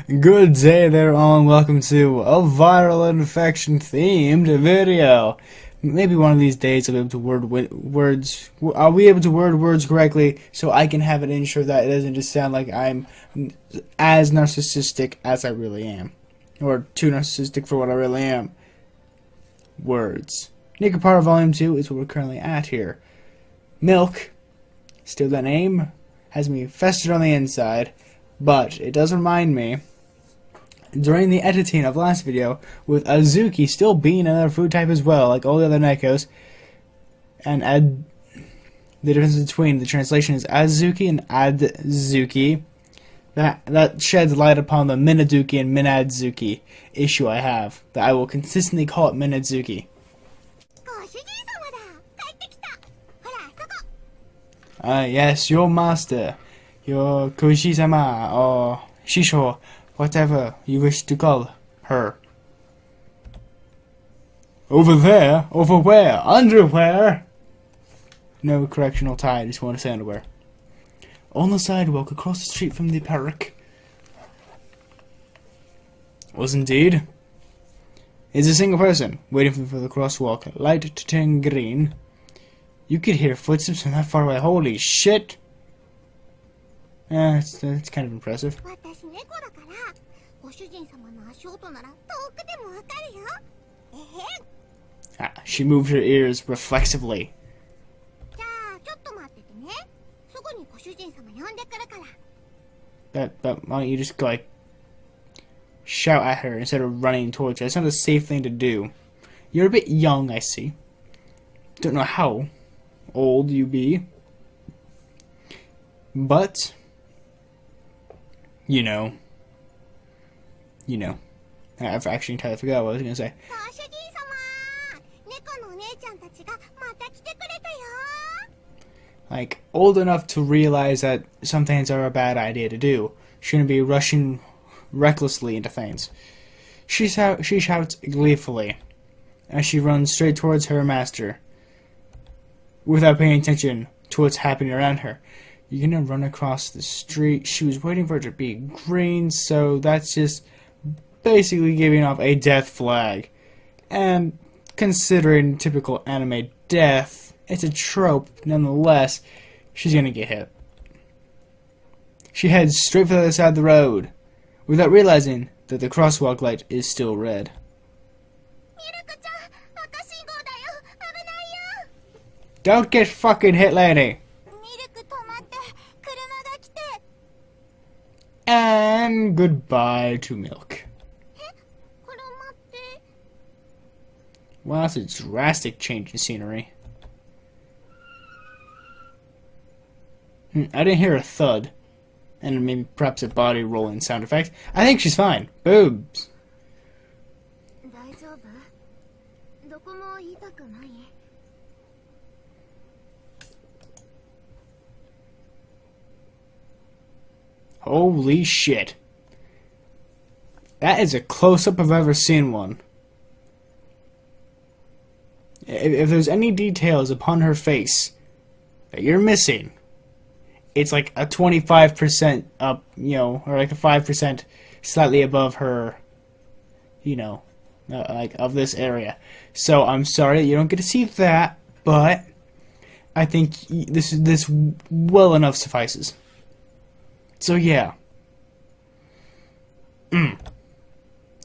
Good day there all, and welcome to a viral infection themed video. Maybe one of these days I'll be able to word words correctly, so I can have it ensure that it doesn't just sound like I'm as narcissistic as I really am, or too narcissistic for what I really am. Words. Nekopara Volume 2 is what we're currently at here. Milk, still that name, has me festered on the inside, but it does remind me, during the editing of last video, with Azuki still being another food type as well, like all the other Nekos, and the difference between the translation is Azuki and Adzuki, that sheds light upon the Minaduki and Minadzuki issue I have, that I will consistently call it Minadzuki. Yes, your master, your Koshi-sama, or Shisho, whatever you wish to call her. Over there? Over where? Underwear? No correctional tie, I just want to say underwear. On the sidewalk across the street from the park. Was indeed. Is a single person waiting for the crosswalk light to turn green. You could hear footsteps from that far away. Holy shit! Yeah, it's kind of impressive. She moved her ears reflexively. But why don't you just like shout at her instead of running towards her? It's not a safe thing to do. You're a bit young, I see. Don't know how old you be, but you know. I've actually entirely forgot what I was gonna say. Like, old enough to realize that some things are a bad idea to do. Shouldn't be rushing recklessly into things. She shouts gleefully as she runs straight towards her master, without paying attention to what's happening around her. You're gonna run across the street. She was waiting for it to be green, so that's just basically giving off a death flag. And considering typical anime death, it's a trope nonetheless. She's gonna get hit. She heads straight for the other side of the road, without realizing that the crosswalk light is still red. Don't get fucking hit, lady! And goodbye to Milk. Wow, that's a drastic change in scenery. I didn't hear a thud. And maybe perhaps a body rolling sound effect. I think she's fine. Boobs. Holy shit. That is a close-up I've ever seen one. If there's any details upon her face that you're missing, it's like a 25% up, or like a 5% slightly above her, like of this area. So I'm sorry that you don't get to see that, but I think this well enough suffices. So yeah.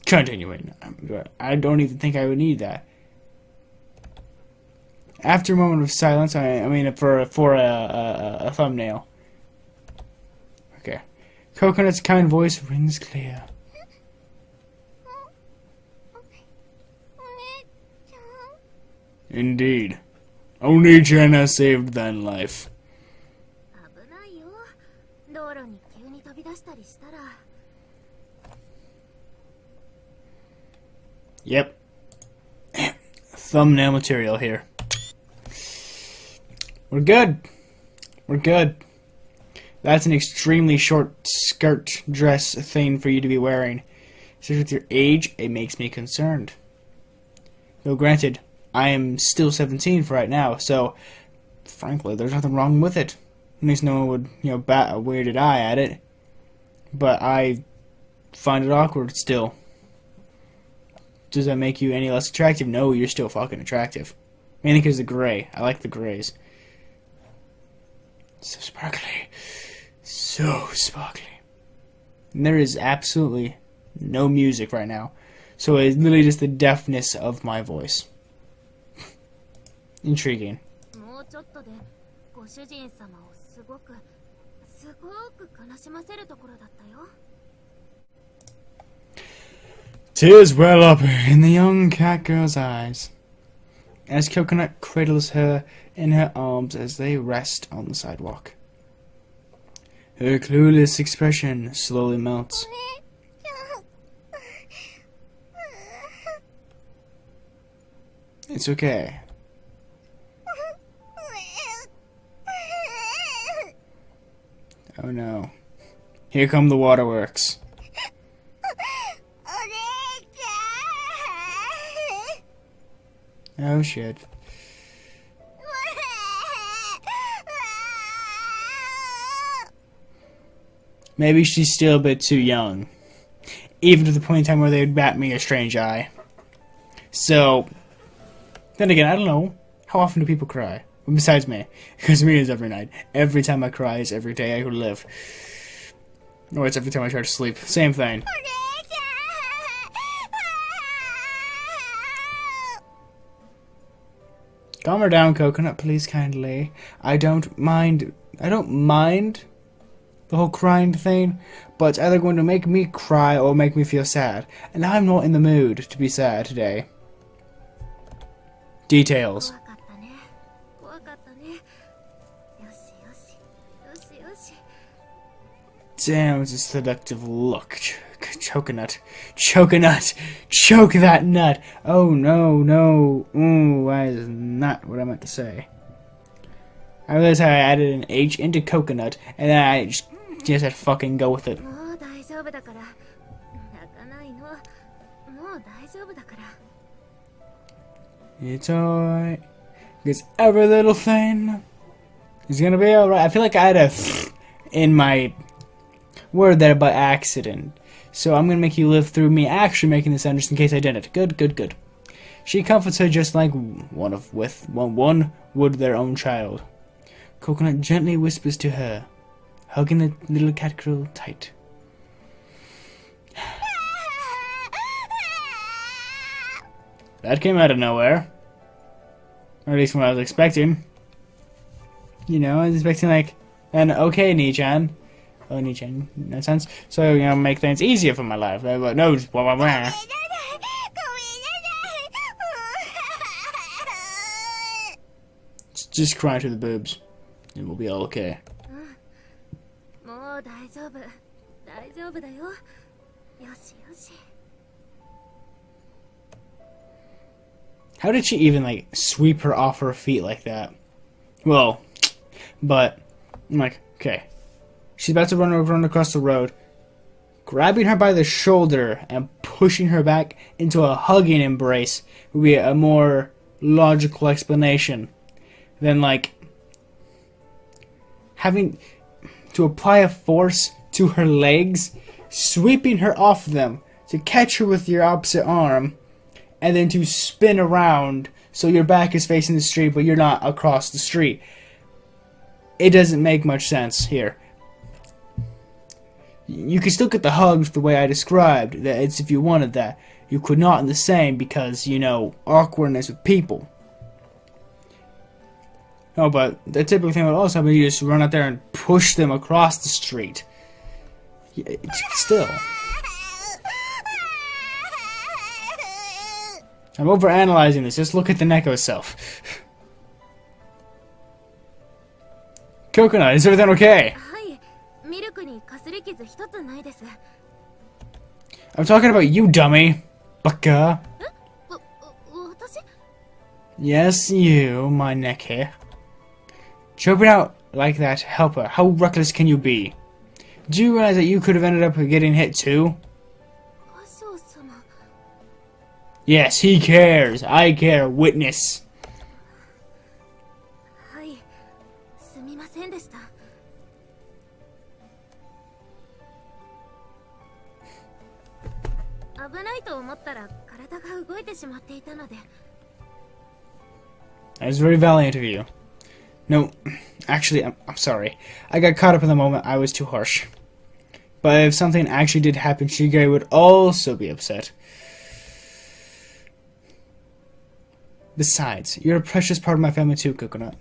Continuing. I don't even think I would need that. After a moment of silence, I mean for a thumbnail. Okay. Coconut's kind voice rings clear. Indeed. Oni-chan has saved thy life. Yep. Thumbnail material here. We're good. We're good. That's an extremely short skirt dress thing for you to be wearing. So with your age, it makes me concerned. Though granted, I am still 17 for right now, so frankly, there's nothing wrong with it. At least no one would, bat a weirded eye at it. but I find it awkward still. Does that make you any less attractive? No, you're still fucking attractive. Mainly because of the gray. I like the grays. So sparkly. So sparkly. And there is absolutely no music right now. So it's literally just the deafness of my voice. Intriguing. Tears well up in the young cat girl's eyes as Coconut cradles her in her arms as they rest on the sidewalk. Her clueless expression slowly melts. It's okay. Oh no. Here come the waterworks. Oh shit. Maybe she's still a bit too young. Even to the point in time where they would bat me a strange eye. So, then again, I don't know. How often do people cry? Besides me. Because me is every night. Every time I cry is every day I could live. Or it's every time I try to sleep. Same thing. Calm her down, Coconut, please, kindly. I don't mind the whole crying thing, but it's either going to make me cry or make me feel sad. And I'm not in the mood to be sad today. Details. Damn, it's a seductive look. Choconut. Choconut. Choke that nut. Oh, no, no. Ooh, that is not what I meant to say. I realized how I added an H into coconut, and then I just had to fucking go with it. It's alright. Because every little thing is gonna be alright. I feel like I had a in my word there by accident. So I'm gonna make you live through me actually making this sound just in case I didn't. Good, good, good. She comforts her just like one would their own child. Coconut gently whispers to her, hugging the little cat girl tight. That came out of nowhere. Or at least from what I was expecting. You know, I was expecting like an okay Nichan. Oh, Nichan, in that sense. So, you know, make things easier for my life. But no, just blah, blah, blah. Just cry to the boobs. It will be all okay. How did she even, like, sweep her off her feet like that? Well, but, I'm like, okay. She's about to run across the road. Grabbing her by the shoulder and pushing her back into a hugging embrace would be a more logical explanation than, like, having to apply a force to her legs, sweeping her off them to catch her with your opposite arm, and then to spin around so your back is facing the street but you're not across the street. It doesn't make much sense here. You could still get the hugs the way I described, that it's if you wanted that. You could not in the same because, you know, awkwardness with people. Oh, but the typical thing would also happen, you just run out there and push them across the street. Still. I'm overanalyzing this. Just look at the Neko self. Coconut, is everything okay? I'm talking about you, dummy. Baka. Yes, you, my neck hair. Chopping out like that, help her. How reckless can you be? Do you realize that you could have ended up getting hit too? Yes, he cares. I care. Witness. 危ないと思ったら体が動いてしまっていたので。 That was very valiant of you. No, actually, I'm sorry. I got caught up in the moment. I was too harsh. But if something actually did happen, Shigure would also be upset. Besides, you're a precious part of my family too, Coconut.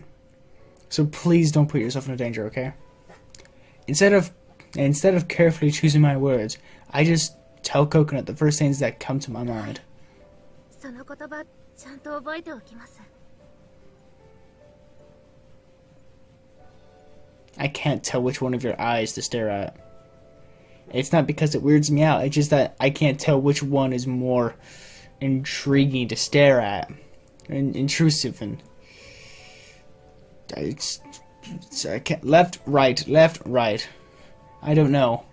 So please don't put yourself in danger, okay? Instead of carefully choosing my words, I just tell Coconut the first things that come to my mind. その言葉ちゃんと覚えておきます。 I can't tell which one of your eyes to stare at. It's not because it weirds me out, it's just that I can't tell which one is more intriguing to stare at. And intrusive and... I can't... Left, right. I don't know.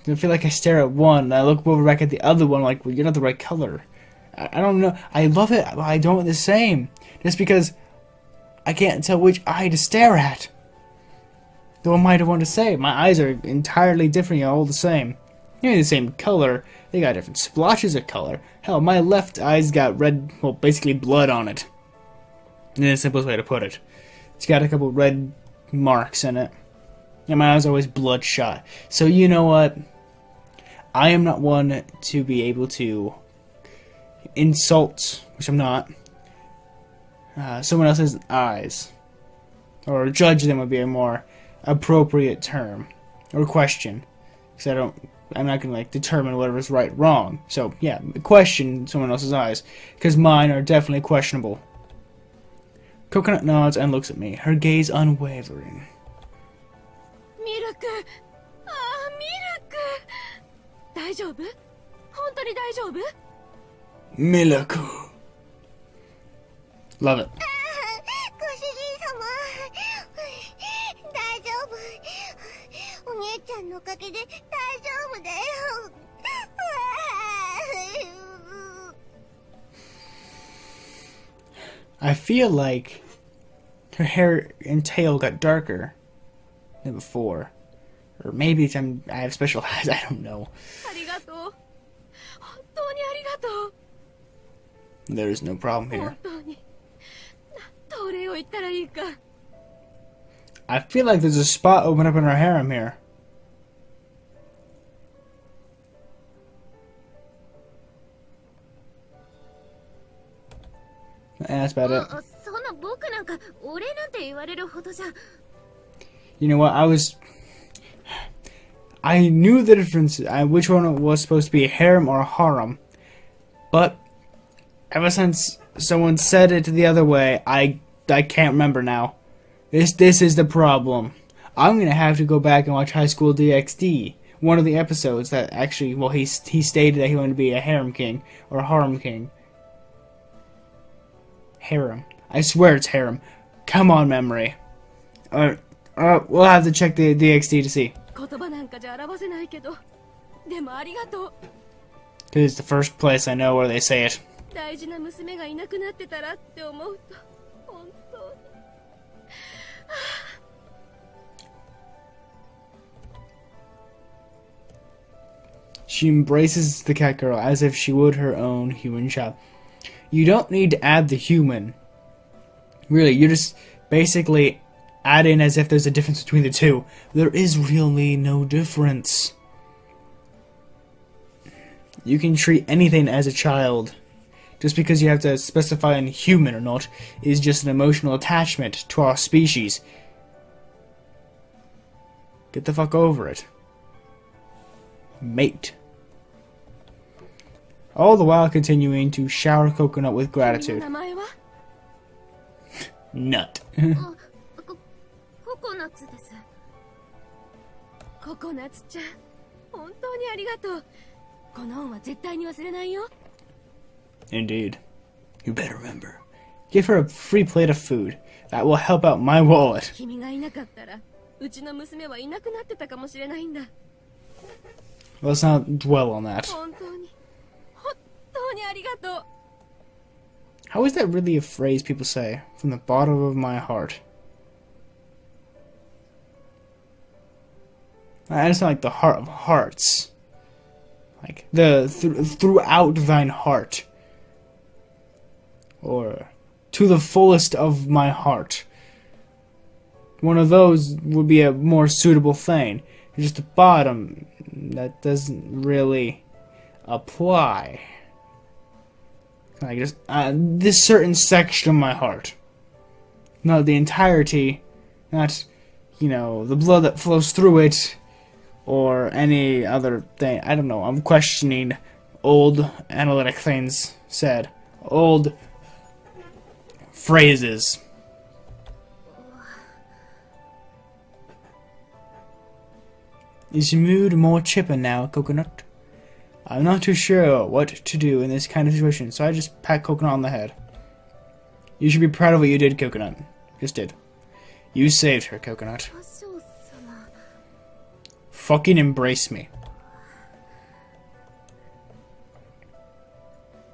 I feel like I stare at one, and I look over back at the other one like, well, you're not the right color. I don't know. I love it, but I don't the same. Just because I can't tell which eye to stare at. Though I might have wanted to say, my eyes are entirely different, yet all the same. They're the same color, they got different splotches of color. Hell, my left eye's got red, well, basically blood on it. In the simplest way to put it. It's got a couple red marks in it. And my eye's always bloodshot. So you know what? I am not one to be able to insult, which I'm not, someone else's eyes. Or judge them would be a more appropriate term. Or question. Because I'm not going to, like, determine whatever's right or wrong. So, yeah, question someone else's eyes. Because mine are definitely questionable. Coconut nods and looks at me, her gaze unwavering. Milk! Ah, Milk! 大丈夫? 本当に大丈夫? Milk. Love it. ご主人様、大丈夫。お姉ちゃんのおかげで大丈夫だよ。I feel like her hair and tail got darker than before. Or maybe I have special eyes, I don't know. ありがとう。本当にありがとう。 There's no problem here. 本当に。なんとお礼を言ったらいいか。 I feel like there's a spot open up in her harem here. That's about it. そんな僕なんかお礼なんて言われるほどじゃ。 You know what? I knew the difference, which one was supposed to be a harem or a harem, but ever since someone said it the other way, I can't remember now. This is the problem. I'm gonna have to go back and watch High School DxD, one of the episodes that actually, well, he stated that he wanted to be a harem king or a harem king. Harem. I swear it's harem. Come on, memory. We'll have to check the DxD to see. 言葉なんかじゃ表せないけど、でもありがとう。 This is the first place I know where they say it. 大事な娘がいなくなってたらって思うと、本当に。She embraces the cat girl as if she would her own human child. You don't need to add the human. Really, you just basically add in as if there's a difference between the two. There is really no difference. You can treat anything as a child. Just because you have to specify in human or not is just an emotional attachment to our species. Get the fuck over it. Mate. All the while continuing to shower Coconut with gratitude. 名前は? Nut. ココナッツです。ココナッツちゃん、本当にありがとう。この恩は絶対に忘れないよ。 Indeed. You better remember. Give her a free plate of food. That will help out my wallet. 君がいなかったら、うちの娘はいなくなってたかもしれないんだ。 Let's not dwell on that. 本当にありがとう。 How is that really a phrase people say from the bottom of my heart? I understand like the heart of hearts. Like the throughout thine heart. Or to the fullest of my heart. One of those would be a more suitable thing. Just the bottom, that doesn't really apply. Like just this certain section of my heart. Not the entirety, not, you know, the blood that flows through it, or any other thing. I don't know, I'm questioning old analytic things said. Old phrases. Is your mood more chipper now, Coconut? I'm not too sure what to do in this kind of situation, so I just pat Coconut on the head. You should be proud of what you did, Coconut. Just did. You saved her, Coconut. Fucking embrace me.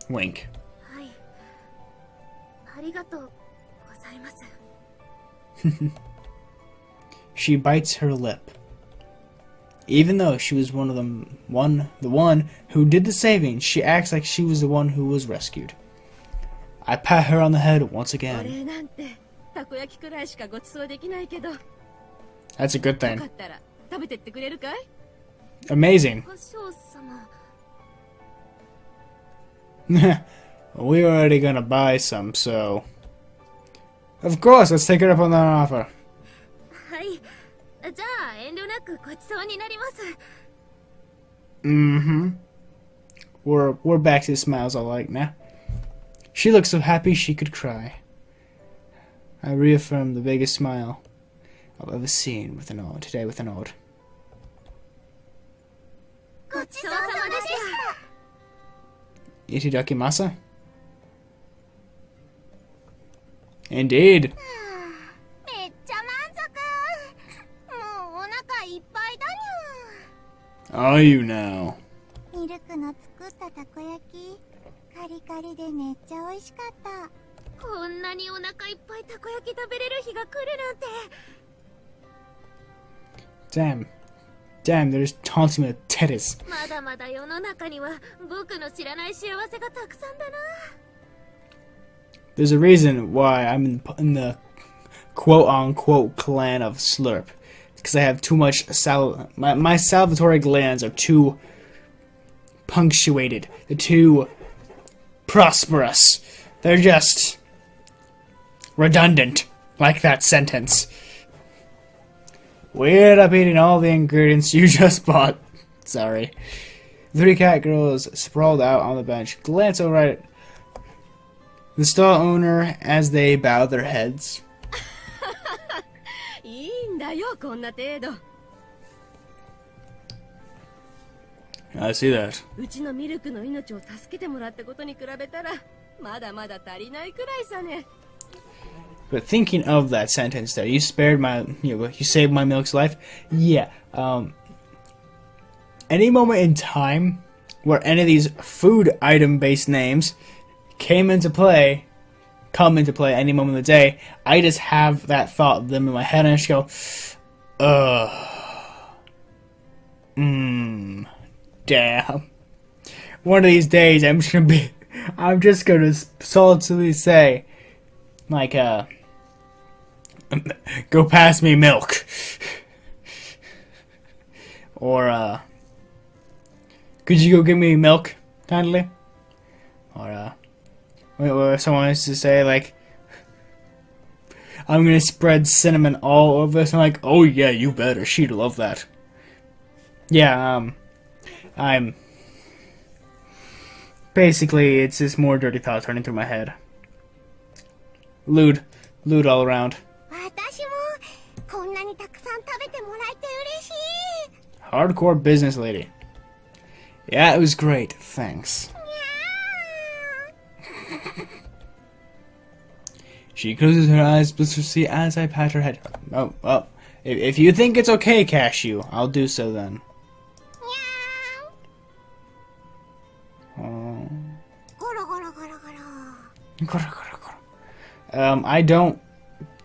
Wink. She bites her lip. Even though she was the one who did the saving, she acts like she was the one who was rescued. I pat her on the head once again. That's a good thing. Amazing. We're already gonna buy some, so... Of course, let's take it up on that offer. Mm-hmm. We're back to the smiles I like now. She looks so happy she could cry. I reaffirm the biggest smile I've ever seen with a nod. Today with a nod. Itidakimasu? Indeed. Are you now? Damn. Damn, they're just taunting me with titties. There's a reason why I'm in the quote-unquote clan of Slurp. Because I have too much my salivatory glands are too punctuated. They're too prosperous. They're just redundant, like that sentence. We ended up eating all the ingredients you just bought. Sorry. 3 cat girls sprawled out on the bench glance over at the stall owner as they bow their heads. I see that. But thinking of that sentence there, you saved my milk's life. Yeah. Any moment in time where any of these food item based names come into play any moment of the day, I just have that thought of them in my head and I just go, damn. One of these days I'm just gonna solidly say, like, go pass me milk. Or, could you go get me milk, kindly? Or, someone used to say, like, I'm gonna spread cinnamon all over this. I'm like, oh yeah, you better. She'd love that. Yeah, I'm... Basically, it's just more dirty thoughts running through my head. Lewd all around. Hardcore business lady. Yeah, it was great, thanks. She closes her eyes blissfully as I pat her head. Oh, well, if you think it's okay, Cashew, I'll do so then. I don't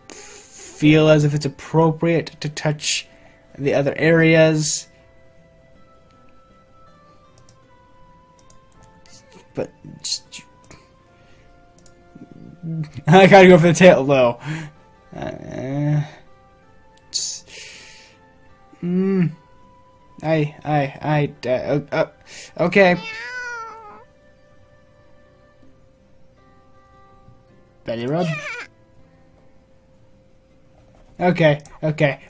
feel as if it's appropriate to touch the other areas. But I gotta go for the tail though. Okay. Belly rub. Okay.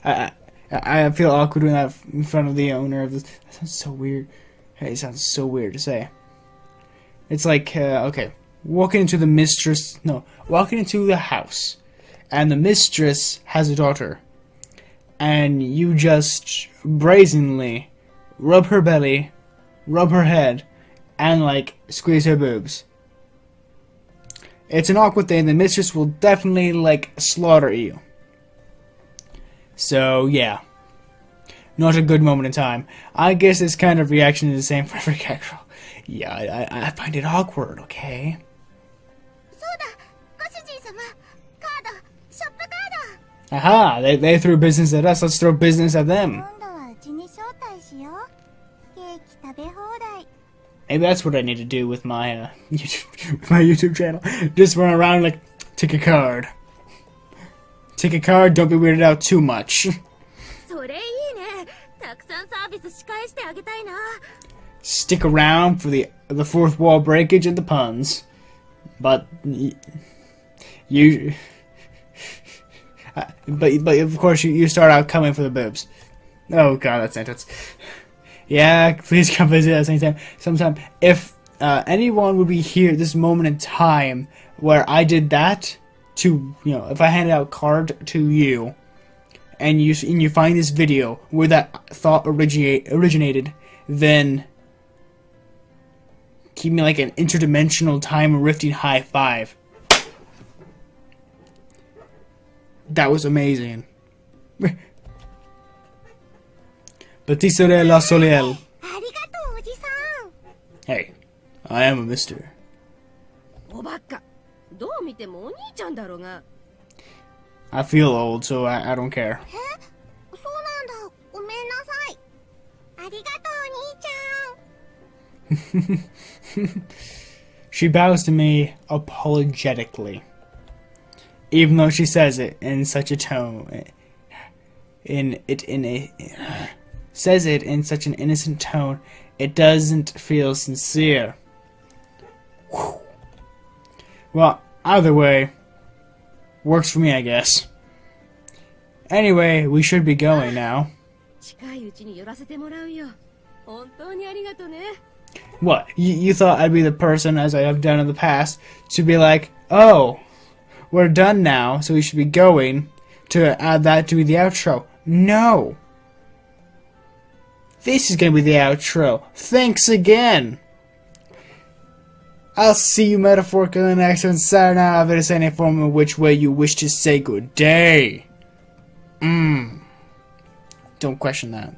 I feel awkward doing that in front of the owner of this. That sounds so weird. Hey, it sounds so weird to say. It's like, okay, walking into the house, and the mistress has a daughter, and you just brazenly rub her belly, rub her head, and like squeeze her boobs. It's an awkward thing. The mistress will definitely like slaughter you. So yeah, not a good moment in time. I guess this kind of reaction is the same for every cat girl. Yeah, I find it awkward, okay? Aha, they threw business at us, let's throw business at them. Maybe that's what I need to do with my YouTube channel. Just run around like, take a card. Take a card, don't be weirded out too much. Stick around for the fourth wall breakage and the puns. But but of course you start out coming for the boobs. Oh god, that sentence. Yeah, please come visit us anytime. Sometime. If anyone would be here at this moment in time where I did that to, if I handed out a card to you, and you find this video where that thought originated, then give me like an interdimensional time rifting high five. That was amazing. Patisserie La Soleil. Hey, I am a mister. I feel old, so I don't care. She bows to me apologetically, even though she says it in such a tone, says it in such an innocent tone, it doesn't feel sincere. Whew. Well, either way, works for me, I guess. Anyway, we should be going now. What? You thought I'd be the person, as I have done in the past, to be like, oh, we're done now, so we should be going, to add that to be the outro. No! This is gonna be the outro. Thanks again! I'll see you metaphorically in the next one. Sayonara, if it is any form in which way you wish to say good day. Don't question that.